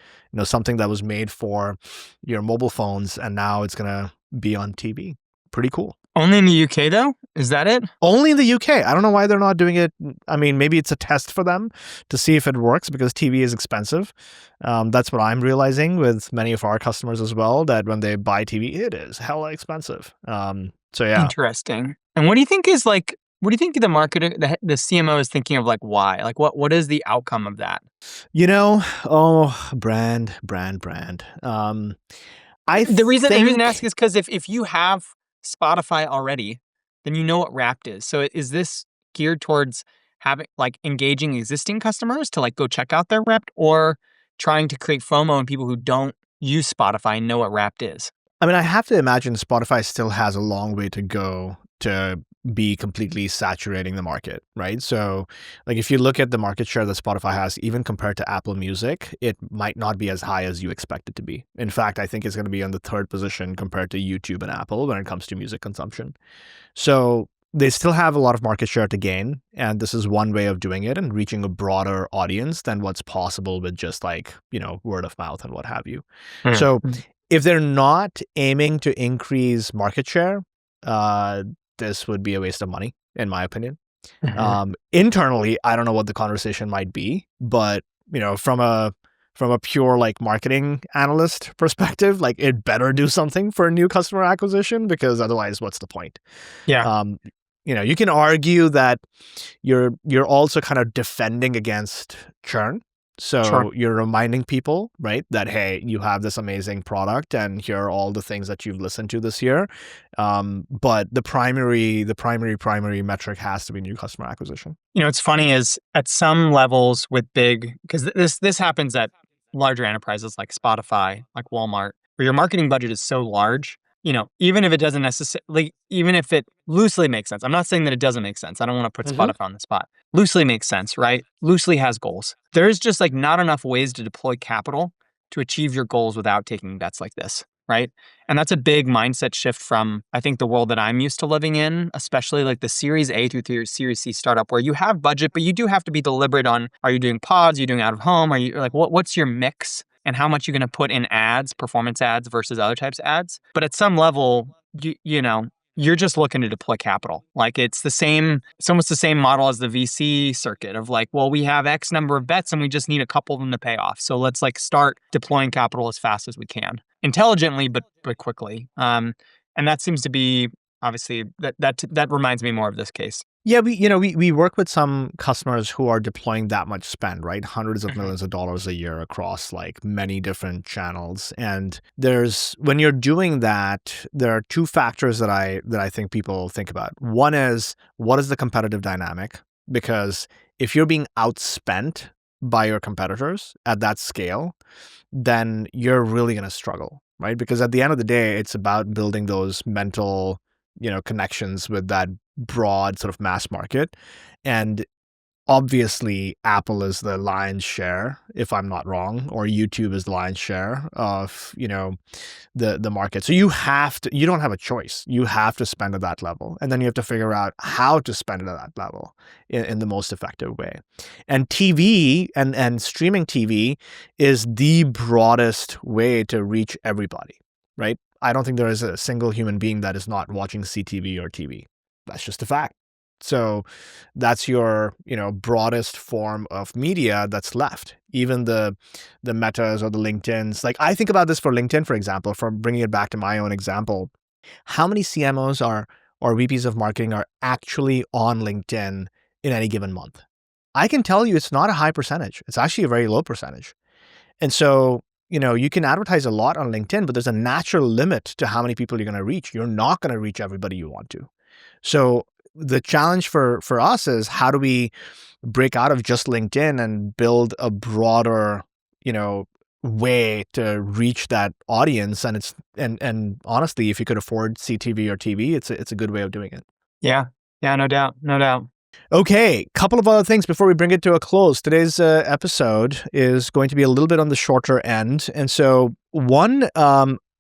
[SPEAKER 1] something that was made for your mobile phones and now it's going to be on TV. Pretty cool.
[SPEAKER 2] Only in the UK though? Is that it?
[SPEAKER 1] Only in the UK. I don't know why they're not doing it. I mean, maybe it's a test for them to see if it works because TV is expensive. That's what I'm realizing with many of our customers as well, that when they buy TV, it is hella expensive. So yeah.
[SPEAKER 2] Interesting. And what do you think is like What do you think the marketer, the CMO is thinking of? Like, why? Like, what is the outcome of that?
[SPEAKER 1] Brand. I
[SPEAKER 2] The reason I ask
[SPEAKER 1] think
[SPEAKER 2] is because if you have Spotify already, then you know what Wrapped is. So is this geared towards having like engaging existing customers to like go check out their Wrapped, or trying to create FOMO in people who don't use Spotify and know what Wrapped is?
[SPEAKER 1] I mean, I have to imagine Spotify still has a long way to go to be completely saturating the market, right? So, like, if you look at the market share that Spotify has, even compared to Apple Music, it might not be as high as you expect it to be. In fact, I think it's going to be on the third position compared to YouTube and Apple when it comes to music consumption. So, they still have a lot of market share to gain. And this is one way of doing it and reaching a broader audience than what's possible with just like, word of mouth and what have you. So,
[SPEAKER 2] Mm.
[SPEAKER 1] if they're not aiming to increase market share, uh, this would be a waste of money, in my opinion. Internally, I don't know what the conversation might be, but from a pure like marketing analyst perspective, like it better do something for new customer acquisition because otherwise, what's the point?
[SPEAKER 2] Yeah,
[SPEAKER 1] Um, you can argue that you're also kind of defending against churn.
[SPEAKER 2] sure.
[SPEAKER 1] So you're reminding people, right, that hey, you have this amazing product, and here are all the things that you've listened to this year. But the primary metric has to be new customer acquisition.
[SPEAKER 2] It's funny is at some levels with big, because this happens at larger enterprises like Spotify, like Walmart, where your marketing budget is so large. Even if it doesn't necessarily, even if it loosely makes sense. I'm not saying that it doesn't make sense. I don't want to put
[SPEAKER 1] Mm-hmm.
[SPEAKER 2] Spotify on the spot. Loosely makes sense, right? Loosely has goals. There's just like not enough ways to deploy capital to achieve your goals without taking bets like this, right? And that's a big mindset shift from, I think, the world that I'm used to living in, especially like the Series A through the Series C startup, where you have budget, but you do have to be deliberate on, are you doing pods? Are you doing out of home? Are you like, what's your mix and how much you're going to put in ads, performance ads versus other types of ads? But at some level, you're just looking to deploy capital. Like it's almost the same model as the VC circuit of like, well, we have X number of bets and we just need a couple of them to pay off. So let's like start deploying capital as fast as we can, intelligently, but quickly. And that seems to be obviously that reminds me more of this case.
[SPEAKER 1] Yeah, we work with some customers who are deploying that much spend, right? Hundreds of
[SPEAKER 2] Mhm.
[SPEAKER 1] millions of dollars a year across like many different channels. And when you're doing that, there are two factors that I think people think about. One is, what is the competitive dynamic? Because if you're being outspent by your competitors at that scale, then you're really going to struggle, right? Because at the end of the day, it's about building those mental, connections with that broad sort of mass market. And obviously, Apple is the lion's share, if I'm not wrong, or YouTube is the lion's share of, the market. So you don't have a choice. You have to spend at that level. And then you have to figure out how to spend it at that level in the most effective way. And TV and streaming TV is the broadest way to reach everybody, right? I don't think there is a single human being that is not watching CTV or TV. That's just a fact. So that's your, broadest form of media that's left. Even the Metas or the LinkedIns. Like I think about this for LinkedIn, for example, from bringing it back to my own example. How many CMOs or VPs of marketing are actually on LinkedIn in any given month? I can tell you it's not a high percentage. It's actually a very low percentage. And so, you can advertise a lot on LinkedIn, but there's a natural limit to how many people you're going to reach. You're not going to reach everybody you want to. So the challenge for us is, how do we break out of just LinkedIn and build a broader, way to reach that audience? And and honestly, if you could afford CTV or TV, it's a good way of doing it.
[SPEAKER 2] Yeah, yeah, no doubt, no doubt.
[SPEAKER 1] Okay, couple of other things before we bring it to a close. Today's episode is going to be a little bit on the shorter end. And so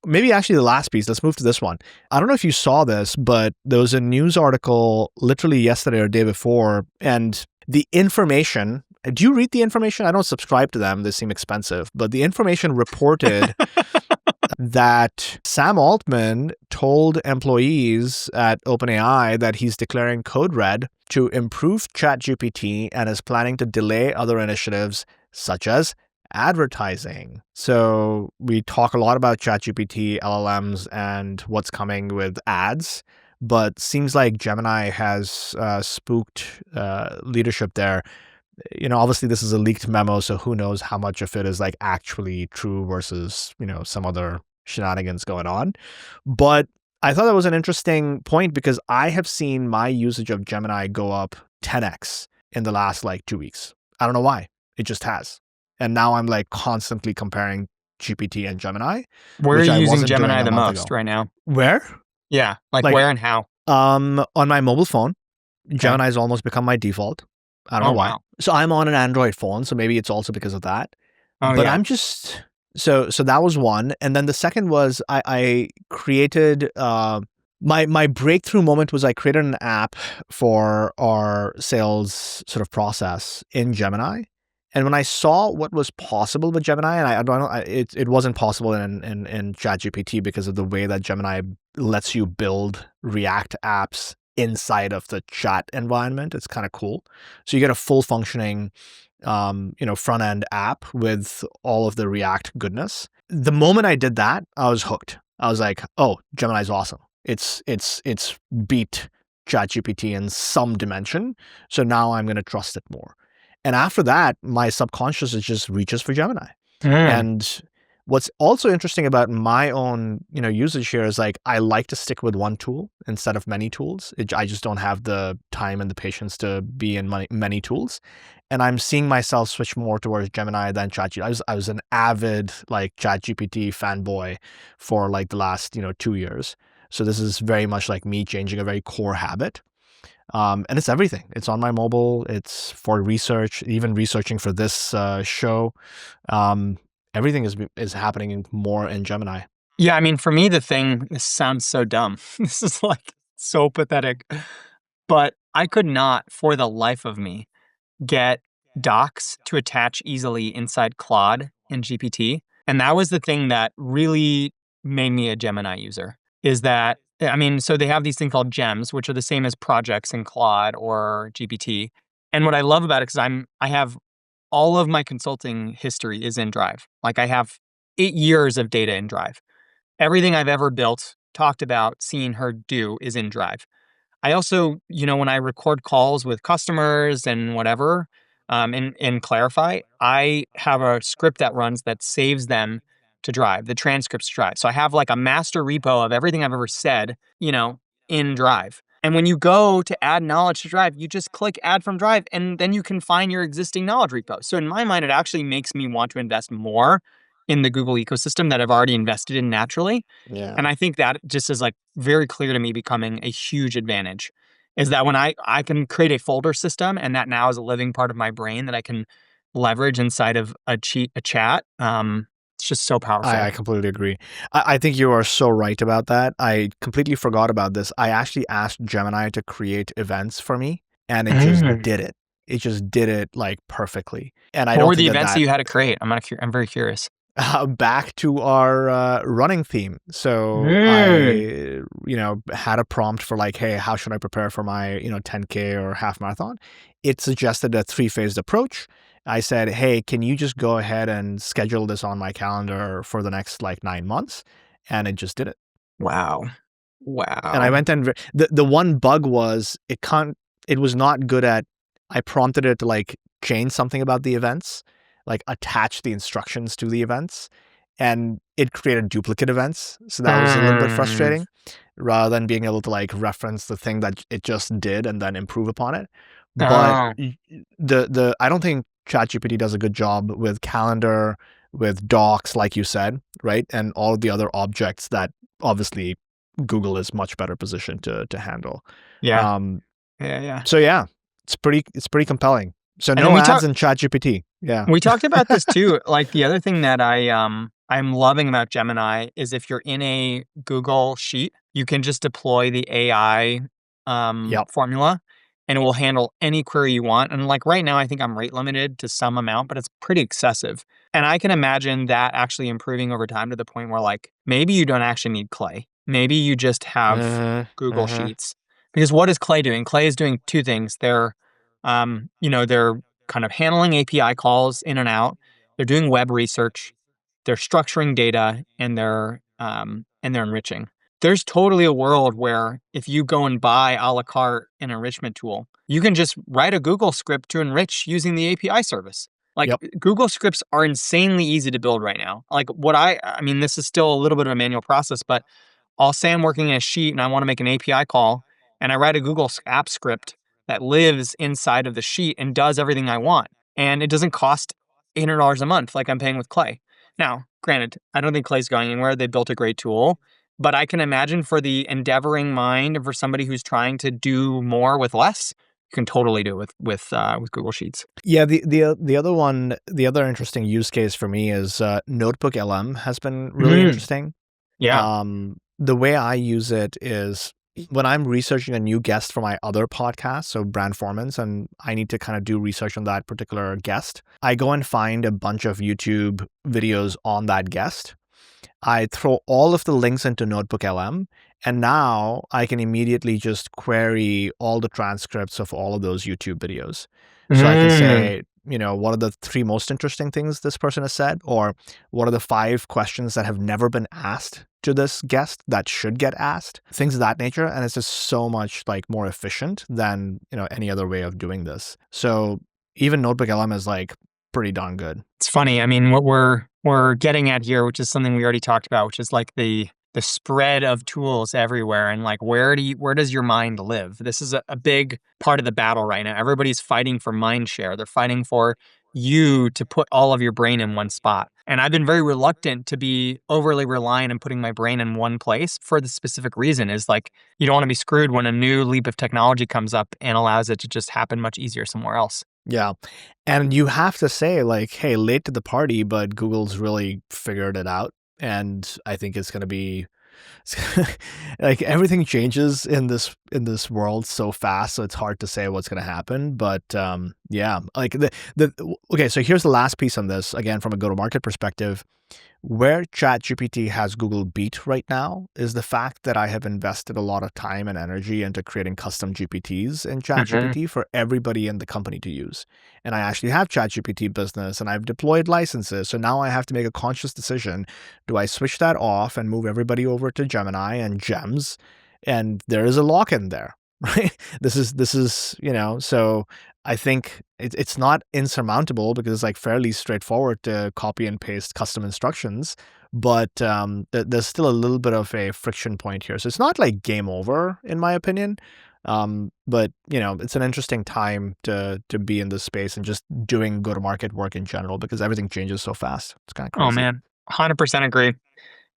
[SPEAKER 1] maybe actually the last piece, let's move to this one. I don't know if you saw this, but there was a news article literally yesterday or day before, and the information, do you read the information? I don't subscribe to them. They seem expensive, but the information reported that Sam Altman told employees at OpenAI that he's declaring code red to improve ChatGPT and is planning to delay other initiatives such as advertising. So we talk a lot about ChatGPT, LLMs, and what's coming with ads. but seems like Gemini has spooked leadership there. Obviously this is a leaked memo, so who knows how much of it is like actually true versus, some other shenanigans going on. But I thought that was an interesting point because I have seen my usage of Gemini go up 10x in the last like 2 weeks. I don't know why. It just has. And now I'm like constantly comparing GPT and Gemini,
[SPEAKER 2] Where are
[SPEAKER 1] which
[SPEAKER 2] you
[SPEAKER 1] I
[SPEAKER 2] using
[SPEAKER 1] wasn't doing
[SPEAKER 2] Gemini
[SPEAKER 1] a
[SPEAKER 2] the
[SPEAKER 1] month
[SPEAKER 2] most
[SPEAKER 1] ago.
[SPEAKER 2] right now?
[SPEAKER 1] Where?
[SPEAKER 2] Yeah, like
[SPEAKER 1] Like
[SPEAKER 2] where and how?
[SPEAKER 1] on my mobile phone,
[SPEAKER 2] Okay.
[SPEAKER 1] Gemini's almost become my default. I don't
[SPEAKER 2] Oh,
[SPEAKER 1] know why.
[SPEAKER 2] wow.
[SPEAKER 1] So I'm on an Android phone, so maybe it's also because of that.
[SPEAKER 2] Oh,
[SPEAKER 1] But
[SPEAKER 2] yeah.
[SPEAKER 1] I'm just so that was one, and then the second was I created my breakthrough moment was I created an app for our sales sort of process in Gemini. And when I saw what was possible with Gemini, and I don't know, it wasn't possible in ChatGPT because of the way that Gemini lets you build React apps inside of the chat environment. It's kind of cool. So you get a full functioning, front end app with all of the React goodness. The moment I did that, I was hooked. I was like, oh, Gemini's awesome. It's beat ChatGPT in some dimension. So now I'm going to trust it more. And after that, my subconscious is just reaches for Gemini.
[SPEAKER 2] Mm.
[SPEAKER 1] And what's also interesting about my own, usage here is like I like to stick with one tool instead of many tools. I just don't have the time and the patience to be in many tools. And I'm seeing myself switch more towards Gemini than ChatGPT. I was an avid like ChatGPT fanboy for like the last 2 years. So this is very much like me changing a very core habit. And it's everything. It's on my mobile. It's for research, even researching for this show. Um, Everything is happening more in Gemini.
[SPEAKER 2] Yeah, I mean, for me, this sounds so dumb. This is like so pathetic. But I could not, for the life of me, get docs to attach easily inside Claude in GPT. And that was the thing that really made me a Gemini user. Is that, I mean, so they have these things called gems, which are the same as projects in Claude or GPT. And what I love about it, because I have all of my consulting history is in Drive. Like I have 8 years of data in Drive. Everything I've ever built, talked about, seen, heard, do is in Drive. I also, when I record calls with customers and whatever, in Clarify, I have a script that runs that saves them to Drive, the transcripts to Drive. So I have like a master repo of everything I've ever said, in Drive. And when you go to add knowledge to Drive, you just click add from Drive and then you can find your existing knowledge repo. So in my mind, it actually makes me want to invest more in the Google ecosystem that I've already invested in naturally.
[SPEAKER 1] Yeah.
[SPEAKER 2] And I think that just is like very clear to me becoming a huge advantage is that when I can create a folder system and that now is a living part of my brain that I can leverage inside of a chat. It's just so
[SPEAKER 1] I
[SPEAKER 2] powerful.
[SPEAKER 1] completely agree. I think you are so right about that. I completely forgot about this. I actually asked Gemini to create events for me, and it just
[SPEAKER 2] Mm.
[SPEAKER 1] did it. It just did it like perfectly. And I
[SPEAKER 2] What
[SPEAKER 1] don't
[SPEAKER 2] were
[SPEAKER 1] think
[SPEAKER 2] the
[SPEAKER 1] that
[SPEAKER 2] events that
[SPEAKER 1] that
[SPEAKER 2] you had to create? I'm very curious.
[SPEAKER 1] back to our running theme. So I,
[SPEAKER 2] Mm.
[SPEAKER 1] had a prompt for like, hey, how should I prepare for my, 10K or half marathon? It suggested a 3-phased approach. I said, hey, can you just go ahead and schedule this on my calendar for the next like 9 months? And it just did it.
[SPEAKER 2] Wow.
[SPEAKER 1] And I
[SPEAKER 2] Wow.
[SPEAKER 1] went and the one bug was it was not good at, I prompted it to like change something about the events, like attach the instructions to the events, and it created duplicate events. So that was a little bit
[SPEAKER 2] Mm.
[SPEAKER 1] frustrating rather than being able to like reference the thing that it just did and then improve upon it. But
[SPEAKER 2] Oh,
[SPEAKER 1] the I don't think ChatGPT does a good job with calendar, with docs, like you said, right? And all of the other objects that obviously Google is much better positioned to handle.
[SPEAKER 2] yeah.
[SPEAKER 1] Um,
[SPEAKER 2] Yeah, yeah.
[SPEAKER 1] so yeah, it's pretty compelling. So
[SPEAKER 2] And then
[SPEAKER 1] no ads in ChatGPT. Yeah.
[SPEAKER 2] we talked about this too. Like the other thing that I'm loving about Gemini is if you're in a Google sheet, you can just deploy the AI
[SPEAKER 1] Yep.
[SPEAKER 2] formula and it will handle any query you want. And like right now I think I'm rate limited to some amount, but it's pretty excessive. And I can imagine that actually improving over time to the point where like maybe you don't actually need Clay. Maybe you just have
[SPEAKER 1] Uh-huh.
[SPEAKER 2] Google
[SPEAKER 1] Uh-huh.
[SPEAKER 2] Sheets. Because what is Clay doing? Clay is doing two things. They're kind of handling API calls in and out. They're doing web research. They're structuring data and they're enriching. there's totally a world where if you go and buy a la carte an enrichment tool, you can just write a Google script to enrich using the API service. Like
[SPEAKER 1] Yep.
[SPEAKER 2] Google scripts are insanely easy to build right now. Like I mean, this is still a little bit of a manual process, but I'll say I'm working in a sheet and I want to make an API call, and I write a Google app script that lives inside of the sheet and does everything I want. And it doesn't cost $800 a month like I'm paying with Clay. Now, granted, I don't think Clay's going anywhere. They built a great tool, but I can imagine for the endeavoring mind and for somebody who's trying to do more with less, you can totally do it with Google Sheets.
[SPEAKER 1] Yeah, the other one, the other interesting use case for me is NotebookLM has been really
[SPEAKER 2] Mhm.
[SPEAKER 1] interesting.
[SPEAKER 2] Yeah.
[SPEAKER 1] The way I use it is when I'm researching a new guest for my other podcast, so Brand Formans, and I need to kind of do research on that particular guest, I go and find a bunch of YouTube videos on that guest. I throw all of the links into NotebookLM, and now I can immediately just query all the transcripts of all of those YouTube videos. So I can
[SPEAKER 2] Mm.
[SPEAKER 1] say, what are the 3 most interesting things this person has said? Or what are the 5 questions that have never been asked to this guest that should get asked? Things of that nature. And it's just so much like more efficient than, any other way of doing this. So even NotebookLM is like pretty darn good.
[SPEAKER 2] It's funny. I mean, what we're getting at here, which is something we already talked about, which is like the spread of tools everywhere, and like where does your mind live? This is a big part of the battle right now. Everybody's fighting for mind share. They're fighting for you to put all of your brain in one spot. And I've been very reluctant to be overly reliant on putting my brain in one place for the specific reason is like you don't want to be screwed when a new leap of technology comes up and allows it to just happen much easier somewhere else.
[SPEAKER 1] Yeah. And you have to say, like, hey, late to the party, but Google's really figured it out. And I think it's going to be like everything changes in this world so fast, so it's hard to say what's going to happen. But yeah, like okay, so here's the last piece on this, again, from a go-to-market perspective. Where ChatGPT has Google beat right now is the fact that I have invested a lot of time and energy into creating custom GPTs in
[SPEAKER 2] Mhm.
[SPEAKER 1] ChatGPT for everybody in the company to use. And I actually have ChatGPT business and I've deployed licenses. So now I have to make a conscious decision. Do I switch that off and move everybody over to Gemini and Gems? And there is a lock-in there, right? This is, so I think it's not insurmountable because it's like fairly straightforward to copy and paste custom instructions, but there's still a little bit of a friction point here. So it's not like game over, in my opinion. But it's an interesting time to be in this space and just doing go-to-market work in general because everything changes so fast. It's kind of
[SPEAKER 2] Oh
[SPEAKER 1] crazy.
[SPEAKER 2] man, 100% agree.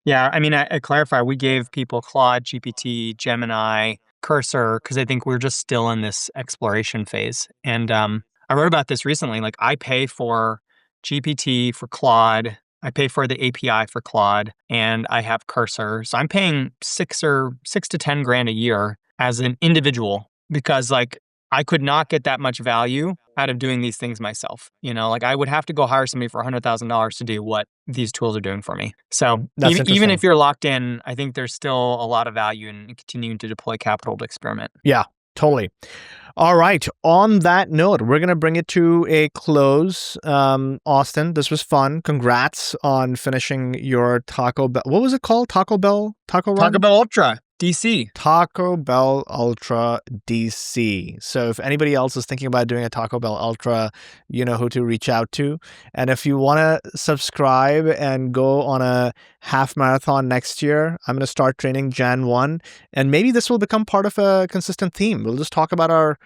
[SPEAKER 2] Yeah, I mean, I clarify, we gave people Claude, GPT, Gemini, Cursor, because I think we're just still in this exploration phase. And I wrote about this recently. Like, I pay for GPT for Claude, I pay for the API for Claude, and I have Cursor. So I'm paying 6 to 10 grand a year as an individual because, like, I could not get that much value out of doing these things myself. Like I would have to go hire somebody for $100,000 to do what these tools are doing for me. So
[SPEAKER 1] That's
[SPEAKER 2] even
[SPEAKER 1] interesting.
[SPEAKER 2] if you're locked in, I think there's still a lot of value in continuing to deploy capital to experiment.
[SPEAKER 1] Yeah, totally. All right. On that note, we're going to bring it to a close. Austin, this was fun. Congrats on finishing your Taco Bell. What was it called? Taco Bell? Taco
[SPEAKER 2] Taco
[SPEAKER 1] Run?
[SPEAKER 2] Bell Ultra DC.
[SPEAKER 1] Taco Bell Ultra DC. So if anybody else is thinking about doing a Taco Bell Ultra, you know who to reach out to. And if you want to subscribe and go on a half marathon next year, I'm going to start training Jan 1. And maybe this will become part of a consistent theme. We'll just talk about our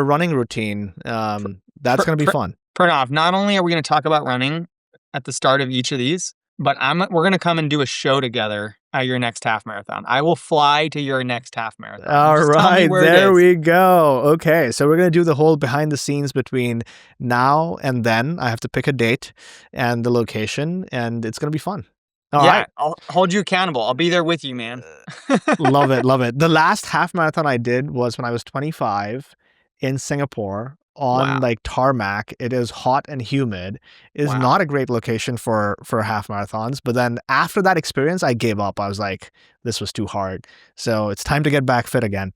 [SPEAKER 1] running routine. That's going to be fun.
[SPEAKER 2] Pranav, not only are we going to talk about running at the start of each of these, but we're going to come and do a show together at your next half marathon. I will fly to your next half marathon. You
[SPEAKER 1] All
[SPEAKER 2] just tell me
[SPEAKER 1] right,
[SPEAKER 2] where it
[SPEAKER 1] there
[SPEAKER 2] is.
[SPEAKER 1] we go. Okay, so we're going to do the whole behind the scenes between now and then. I have to pick a date and the location, and it's going to be fun. All
[SPEAKER 2] Yeah,
[SPEAKER 1] right.
[SPEAKER 2] I'll hold you accountable. I'll be there with you, man.
[SPEAKER 1] Love it, love it. The last half marathon I did was when I was 25 in Singapore on
[SPEAKER 2] Wow.
[SPEAKER 1] like tarmac. It is hot and humid. It is
[SPEAKER 2] Wow.
[SPEAKER 1] not a great location for half marathons. But then after that experience, I gave up. I was like, this was too hard. So it's time to get back fit again.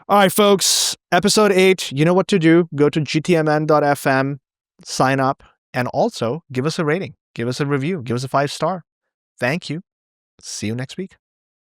[SPEAKER 1] All right, folks. Episode 8. You know what to do. Go to gtmn.fm, sign up, and also give us a rating. Give us a review. Give us a 5-star. Thank you. See you next week.